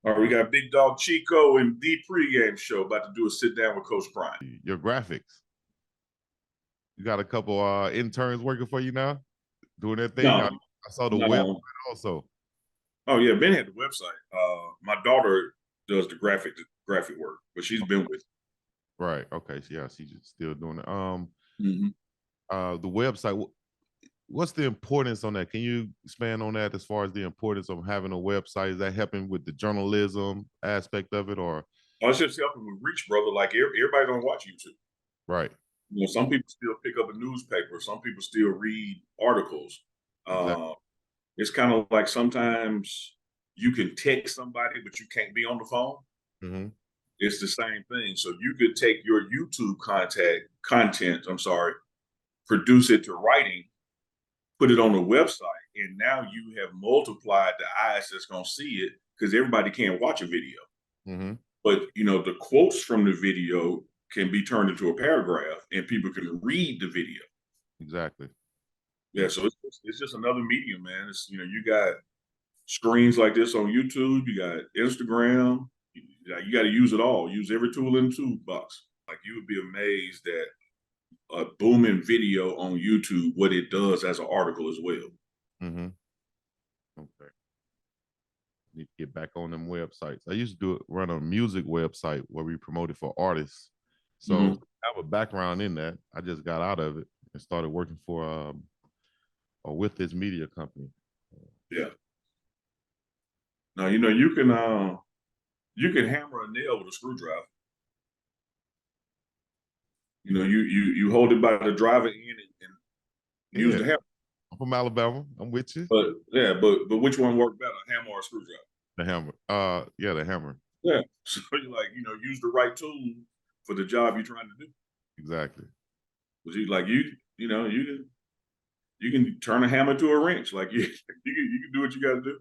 All right, we got Big Dog Chico and the Pregame Show about to do a sit down with Coach Prime. Your graphics. You got a couple interns working for you now, doing their thing. No, I saw the website also. Oh yeah, Ben had the website. My daughter does the graphic work, but she's been with. Right. Okay. Yeah, she's still doing it. The website. What's the importance on that? Can you expand on that as far as the importance of having a website? Is that helping with the journalism aspect of it, or? Oh, it's just helping with reach, brother. Like everybody don't watch YouTube. Right. You know, some people still pick up a newspaper. Some people still read articles. Exactly. It's kind of like sometimes you can text somebody, but you can't be on the phone. Mm-hmm. It's the same thing. So you could take your YouTube content, produce it to writing, put it on the website, and now you have multiplied the eyes that's going to see it because everybody can't watch a video. Mm-hmm. But, you know, the quotes from the video can be turned into a paragraph and people can read the video. Exactly. Yeah, so it's just another medium, man. It's, you know, you got screens like this on YouTube, you got Instagram, you got to use it all. Use every tool in the toolbox. Like, you would be amazed at a booming video on YouTube, what it does as an article as well. Mm-hmm. Okay. Need to get back on them websites. I used to run a music website where we promoted for artists. So I have a background in that. I just got out of it and started working for with this media company. Yeah. Now, you know, you can hammer a nail with a screwdriver. You know, you hold it by the driver end and use the hammer. I'm from Alabama. I'm with you. But yeah, but which one worked better, a hammer or a screwdriver? The hammer. Yeah, the hammer. Yeah. So you use the right tool for the job you're trying to do. Exactly. Because you can turn a hammer to a wrench. Like you can do what you got to do.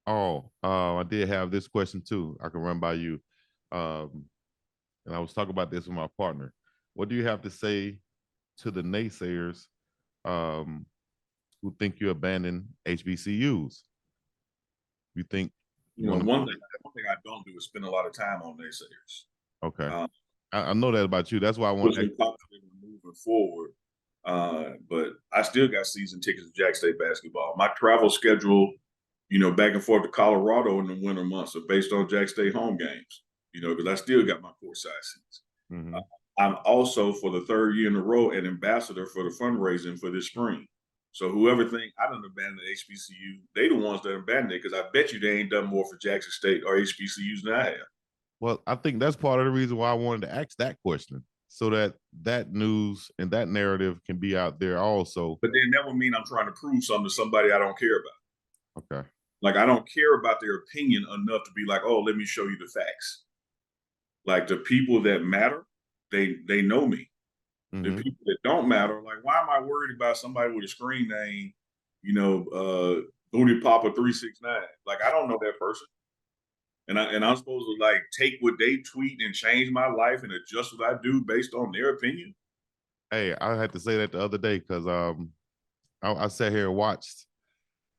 Oh, I did have this question too. I can run by you. And I was talking about this with my partner. What do you have to say to the naysayers who think you abandon HBCUs? You think one thing I don't do is spend a lot of time on naysayers. Okay. I know that about you. That's why I want to moving forward. But I still got season tickets to Jack State basketball. My travel schedule, back and forth to Colorado in the winter months are based on Jack State home games, because I still got my courtside seats. Mm-hmm. I'm also, for the third year in a row, an ambassador for the fundraising for this spring. So whoever think I done abandoned the HBCU, they the ones that abandoned it, because I bet you they ain't done more for Jackson State or HBCUs than I have. Well, I think that's part of the reason why I wanted to ask that question, so that news and that narrative can be out there also. But then that would mean I'm trying to prove something to somebody I don't care about. Okay. Like, I don't care about their opinion enough to be like, oh, let me show you the facts. Like, the people that matter, they know me. Mm-hmm. The people that don't matter, like, why am I worried about somebody with a screen name, Booty Papa 369? Like, I don't know that person. And I'm supposed to like take what they tweet and change my life and adjust what I do based on their opinion? Hey, I had to say that the other day because I sat here and watched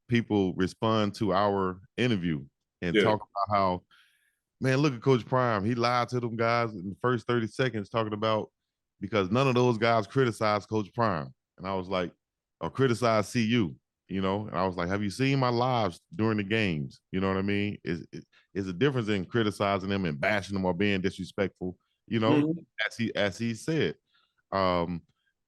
people respond to our interview and talk about how, man, look at Coach Prime. He lied to them guys in the first 30 seconds talking about, because none of those guys criticized Coach Prime. And I was like, or criticized CU, and I was like, have you seen my lives during the games? You know what I mean? Is a difference in criticizing them and bashing them or being disrespectful, as he said. Then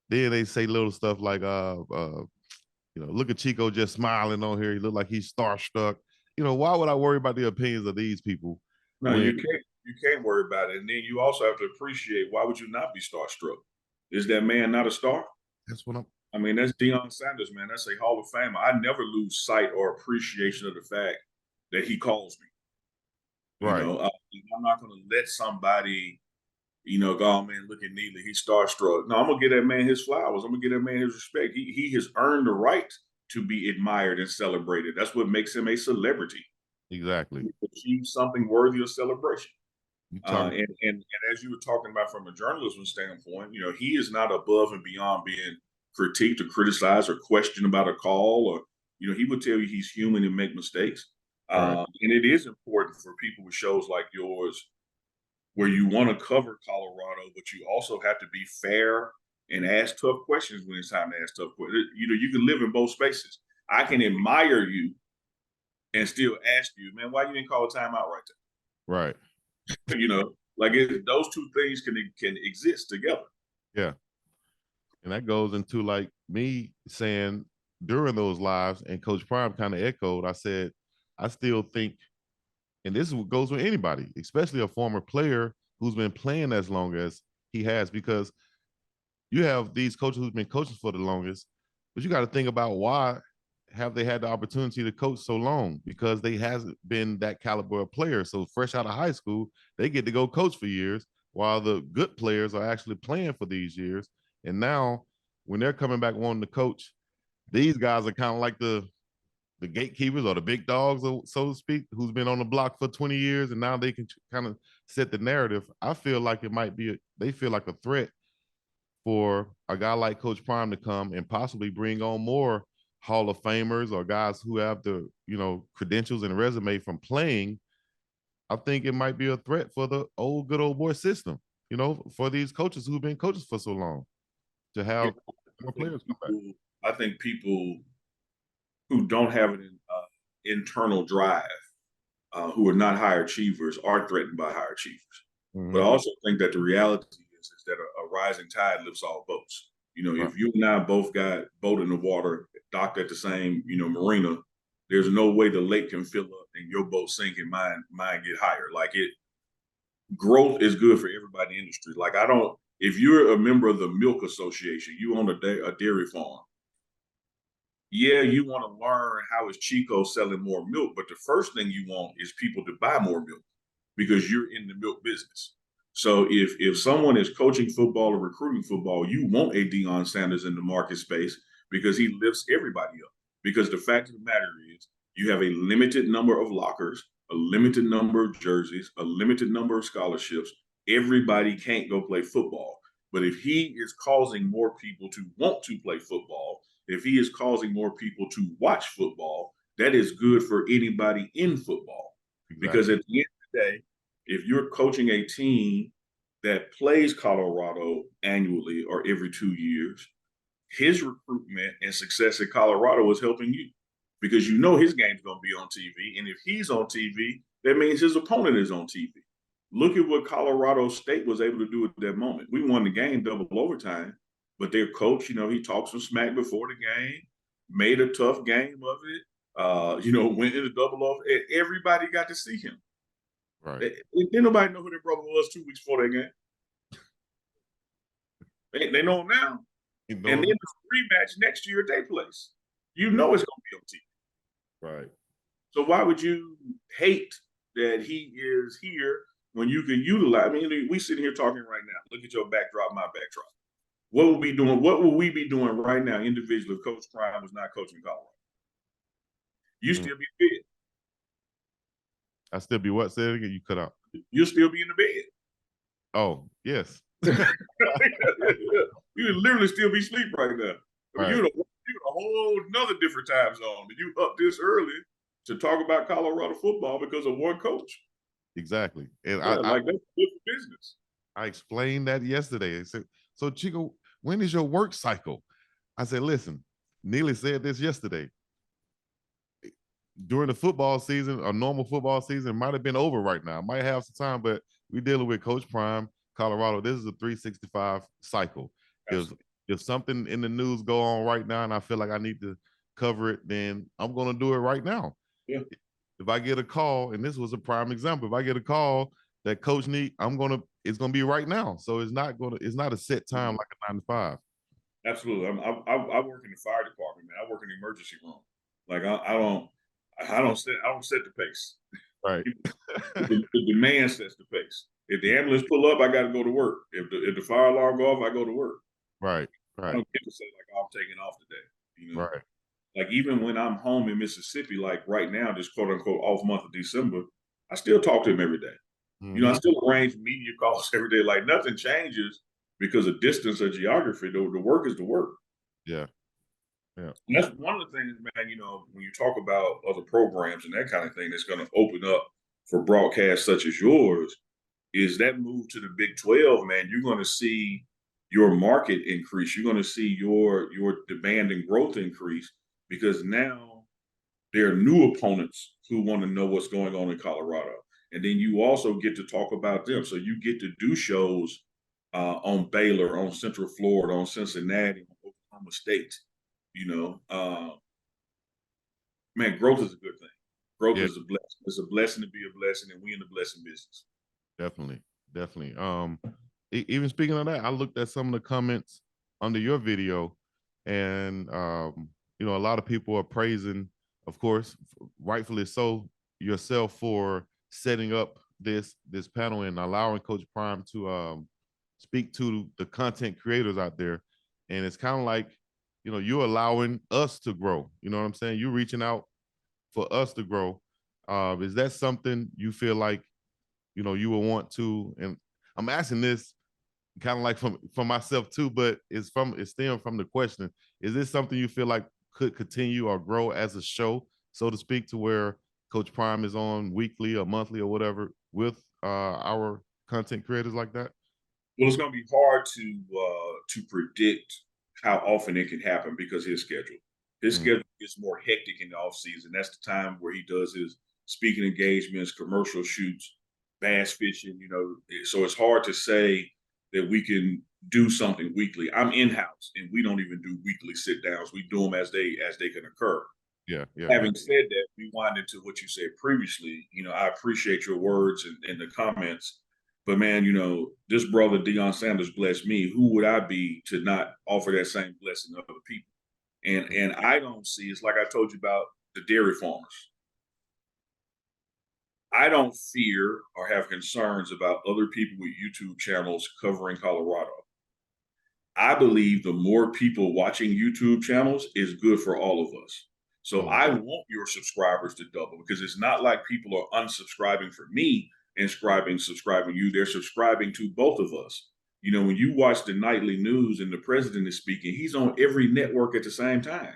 they say little stuff like, look at Chico just smiling on here. He looked like he's starstruck. Why would I worry about the opinions of these people? No, you can't worry about it. And then you also have to appreciate, why would you not be starstruck? Is that man not a star? That's what that's Deion Sanders, man. That's a Hall of Famer. I never lose sight or appreciation of the fact that he calls me. Right. I'm not going to let somebody, go, oh, man, look at Neely. He's starstruck. No, I'm going to give that man his flowers. I'm going to give that man his respect. He has earned the right to be admired and celebrated. That's what makes him a celebrity. Exactly. He achieved something worthy of celebration. And as you were talking about from a journalism standpoint, he is not above and beyond being critiqued or criticized or questioned about a call, or, he would tell you he's human and make mistakes. Right. And it is important for people with shows like yours where you want to cover Colorado, but you also have to be fair and ask tough questions when it's time to ask tough questions. You know, you can live in both spaces. I can admire you and still ask you, man, why you didn't call a timeout right Right. there? You know, like those two things can exist together. Yeah. And that goes into like me saying during those lives, and Coach Prime kind of echoed, I said, I still think, and this goes with anybody, especially a former player who's been playing as long as he has, because you have these coaches who've been coaching for the longest, but you got to think about why have they had the opportunity to coach so long? Because they hasn't been that caliber of player. So fresh out of high school, they get to go coach for years, while the good players are actually playing for these years. And now when they're coming back wanting to coach, these guys are kind of like the gatekeepers or the big dogs, so to speak, who's been on the block for 20 years, and now they can kind of set the narrative. I feel like it might be, they feel like a threat for a guy like Coach Prime to come and possibly bring on more Hall of Famers or guys who have the, you know, credentials and resume from playing. I think it might be a threat for the good old boy system, you know, for these coaches who've been coaches for so long to Yeah, have more players come back. I think people who don't have an internal drive, who are not high achievers, are threatened by high achievers. But I Mm-hmm. also think that the reality is that a rising tide lifts all boats. You know, Right. if you and I both got boat in the water, docked at the same, you know, marina, there's no way the lake can fill up and your boat sink and mine get higher. Like growth is good for everybody in the industry. Like if you're a member of the Milk Association, you own a dairy farm. Yeah, you want to learn how is Chico selling more milk, but the first thing you want is people to buy more milk because you're in the milk business. So if someone is coaching football or recruiting football, you want a Deion Sanders in the market space because he lifts everybody up. Because the fact of the matter is, you have a limited number of lockers, a limited number of jerseys, a limited number of scholarships. Everybody can't go play football. But if he is causing more people to want to play football, if he is causing more people to watch football, that is good for anybody in football. Because Exactly. at the end of the day, if you're coaching a team that plays Colorado annually or every 2 years, his recruitment and success at Colorado is helping you because you know his game's going to be on TV. And if he's on TV, that means his opponent is on TV. Look at what Colorado State was able to do at that moment. We won the game double overtime, but their coach, you know, he talked some smack before the game, made a tough game of it, you know, went into double over. Everybody got to see him. Right. Didn't nobody know who their brother was 2 weeks before that game. They know him now. You And then know, the rematch next year at their place. You know it's going to be on TV. right. So why would you hate that he is here when you can utilize? I mean, we sitting here talking right now. Look at your backdrop, my backdrop. What would we doing? What would we be doing right now individually if Coach Prime was not coaching Colorado? You Mm. still be in bed. I still be what? Say it again. You cut out. You'll still be in the bed. Oh, yes. You would literally still be asleep right now. I mean, Right. you're in a whole another different time zone. You up this early to talk about Colorado football because of one coach. Exactly. And Yeah, like that's good for business. I explained that yesterday. I said, so Chico, when is your work cycle? I said, listen, Neely said this yesterday. During the football season, a normal football season might have been over right now. Might have some time, but we're dealing with Coach Prime, Colorado. This is a 365 cycle. If if something in the news go on right now and I feel like I need to cover it, then I'm gonna do it right now. Yeah. If I get a call, and this was a prime example, if I get a call that Coach need, it's gonna be right now. So it's not a set time like a 9 to 5. Absolutely. I work in the fire department, man. I work in the emergency room. Like I don't set the pace. Right. The demand sets the pace. If the ambulance pull up, I got to go to work. If the fire alarm go off, I go to work. Right. I Right. don't get to say like, oh, I'm taking off today. You know, Right. like even when I'm home in Mississippi, like right now, this quote unquote off month of December, I still talk to him every day. You know, I Mm-hmm. still arrange media calls every day. Like nothing changes because of distance or geography. The work is the work. Yeah. Yeah. And that's one of the things, man, when you talk about other programs and that kind of thing that's going to open up for broadcasts such as yours, is that move to the Big 12, man, you're going to see your market increase. You're going to see your demand and growth increase because now there are new opponents who want to know what's going on in Colorado. And then you also get to talk about them. So you get to do shows on Baylor, on Central Florida, on Cincinnati, on Oklahoma State. Man, growth is a good thing. Growth Yeah, is a blessing. It's a blessing to be a blessing, and we in the blessing business. definitely. Definitely. Even speaking of that, I looked at some of the comments under your video, and a lot of people are praising, of course, rightfully so, yourself for setting up this panel and allowing Coach Prime to speak to the content creators out there. And it's kind of like, you're allowing us to grow. You know what I'm saying? You're reaching out for us to grow. Is that something you feel like, you will want to? And I'm asking this kind of like from myself too, but it's stemming from the question. Is this something you feel like could continue or grow as a show, so to speak, to where Coach Prime is on weekly or monthly or whatever with our content creators like that? Well, it's going to be hard to predict how often it can happen because his schedule. His schedule gets more hectic in the off season. That's the time where he does his speaking engagements, commercial shoots, bass fishing. So it's hard to say that we can do something weekly. I'm in house, and we don't even do weekly sit downs. We do them as they can occur. Yeah. Having said that, we wind into what you said previously. I appreciate your words and the comments. But man, this brother Deion Sanders blessed me. Who would I be to not offer that same blessing to other people? And I don't see, it's like I told you about the dairy farmers. I don't fear or have concerns about other people with YouTube channels covering Colorado. I believe the more people watching YouTube channels is good for all of us. So I want your subscribers to double because it's not like people are unsubscribing for me and subscribing you. They're subscribing to both of us. When you watch the nightly news and the president is speaking, he's on every network at the same time.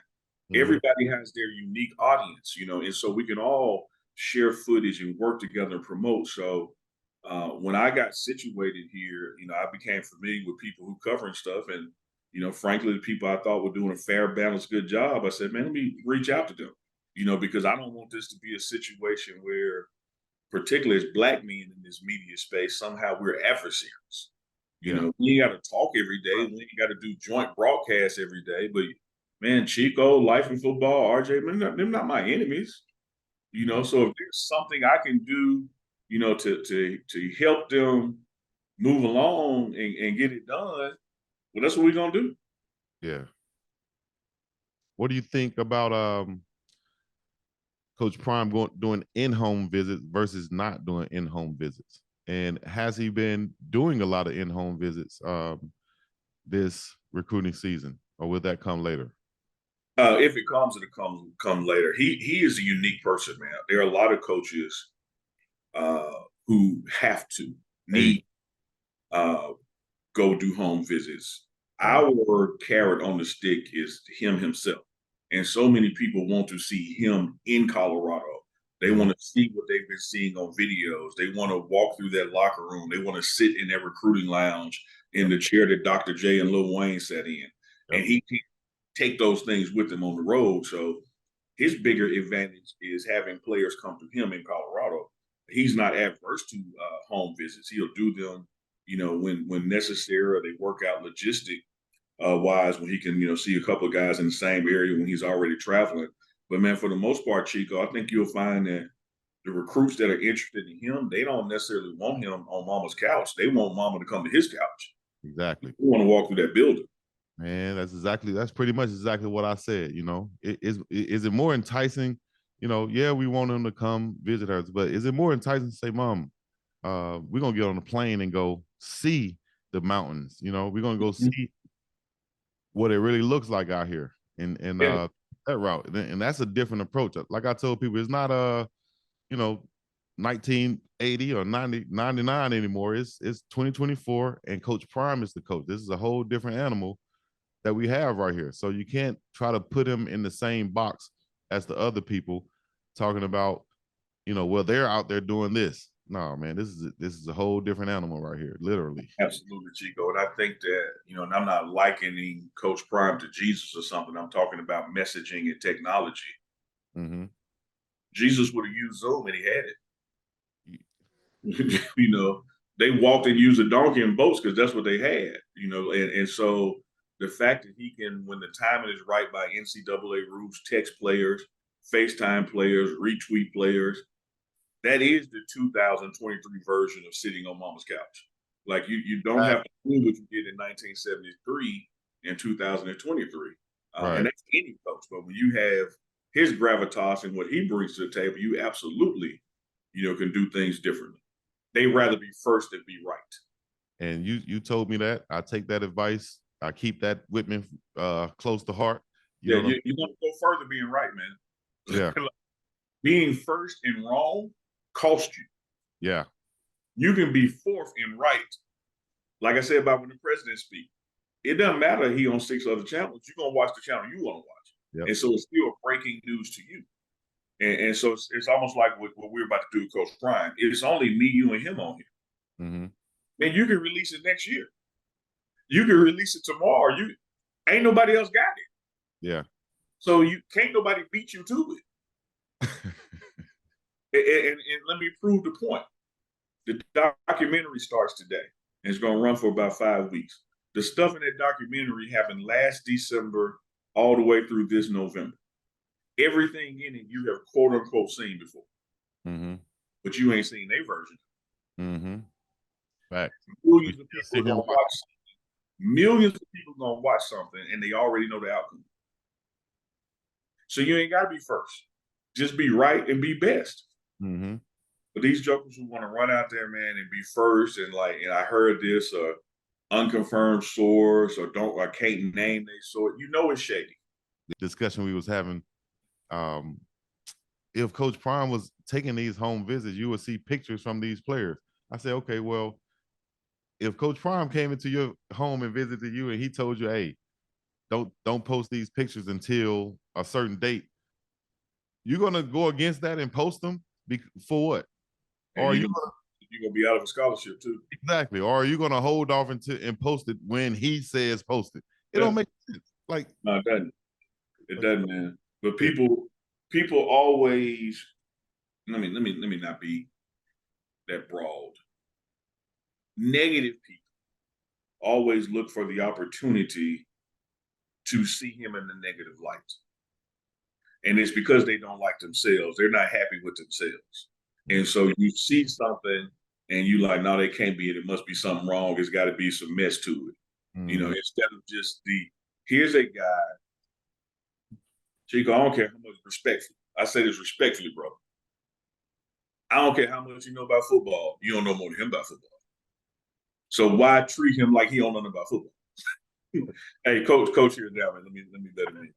Everybody has their unique audience, and so we can all share footage and work together and promote. So when I got situated here, I became familiar with people who covering stuff. And, frankly, the people I thought were doing a fair, balanced, good job, I said, man, let me reach out to them, because I don't want this to be a situation where, particularly as Black men in this media space, somehow we're adversaries. We ain't got to talk every day. We ain't got to do joint broadcasts every day. But, man, Chico, Life in Football, RJ, man, they're not my enemies. So if there's something I can do, to help them move along and get it done, well, that's what we're gonna do. Yeah. What do you think about Coach Prime doing in-home visits versus not doing in-home visits? And has he been doing a lot of in-home visits this recruiting season, or will that come later? If it comes, it'll come later. He is a unique person, man. There are a lot of coaches who have to need go do home visits. Our carrot on the stick is him himself. And so many people want to see him in Colorado. They want to see what they've been seeing on videos. They want to walk through that locker room. They want to sit in that recruiting lounge in the chair that Dr. J and Lil Wayne sat in. And he can take those things with him on the road. So his bigger advantage is having players come to him in Colorado. He's not adverse to home visits. He'll do them, when necessary, or they work out logistic wise when he can, see a couple of guys in the same area when he's already traveling. But man, for the most part, Chico, I think you'll find that the recruits that are interested in him, they don't necessarily want him on mama's couch. They want mama to come to his couch. Exactly. They want to walk through that building. Man, that's pretty much exactly what I said. Is it more enticing? Yeah, we want him to come visit us, but is it more enticing to say, Mom, we're gonna get on a plane and go see the mountains? We're gonna go see what it really looks like out here, and that route, and that's a different approach. Like I told people, it's not 1980 or 99 anymore. It's 2024, and Coach Prime is the coach. This is a whole different animal. that we have right here. So you can't try to put him in the same box as the other people talking about, well, they're out there doing this. No, man, this is a whole different animal right here, literally. Absolutely, Chico. And I think that, and I'm not likening Coach Prime to Jesus or something. I'm talking about messaging and technology. Mm-hmm. Jesus would have used Zoom and he had it. They walked and used a donkey and boats because that's what they had, and so the fact that he can, when the timing is right by NCAA rules, text players, FaceTime players, retweet players, that is the 2023 version of sitting on mama's couch. Like you don't have to do what you did in 1973 and 2023. Right. And that's any coach. But when you have his gravitas and what he brings to the table, you absolutely, can do things differently. They'd rather be first than be right. And you told me that. I take that advice. I keep that with me close to heart. You want to go further being right, man. Yeah. Being first and wrong cost you. Yeah. You can be fourth and right. Like I said about when the president speaks. It doesn't matter he on 6 other channels. You're going to watch the channel you want to watch. Yep. And so it's still breaking news to you. And so it's almost like what we're about to do with Coach Prime. It's only me, you, and him on here. Mm-hmm. Man, you can release it next year. You can release it tomorrow. Ain't nobody else got it. Yeah. So can't nobody beat you to it. and let me prove the point. The documentary starts today, and it's going to run for about 5 weeks. The stuff in that documentary happened last December all the way through this November. Everything in it you have quote unquote seen before, but you ain't seen their version. Mm-hmm. Right. Millions of people gonna watch something. Millions of people gonna watch something, and they already know the outcome. So you ain't gotta be first. Just be right and be best. Mm-hmm. But these jokers who want to run out there, man, and be first, and I heard this unconfirmed source, or I can't name their source. It's shady. The discussion we was having. If Coach Prime was taking these home visits, you would see pictures from these players. I said, okay, well, if Coach Prime came into your home and visited you and he told you, hey, don't post these pictures until a certain date, you're gonna go against that and post them for what? Or you're gonna be out of a scholarship too. Exactly. Or are you gonna hold off and post it when he says post it? It don't make sense. No, it doesn't. It doesn't, man. But people always, let me not be that broad. Negative people always look for the opportunity to see him in the negative light. And it's because they don't like themselves. They're not happy with themselves. And so you see something and you like, no, they can't be it. It must be something wrong. It's got to be some mess to it. Instead of just here's a guy, Chico, I don't care how much respectfully. I say this respectfully, bro. I don't care how much you know about football. You don't know more than him about football. So why treat him like he don't know nothing about football? Hey, coach here now, man. Let me let him in.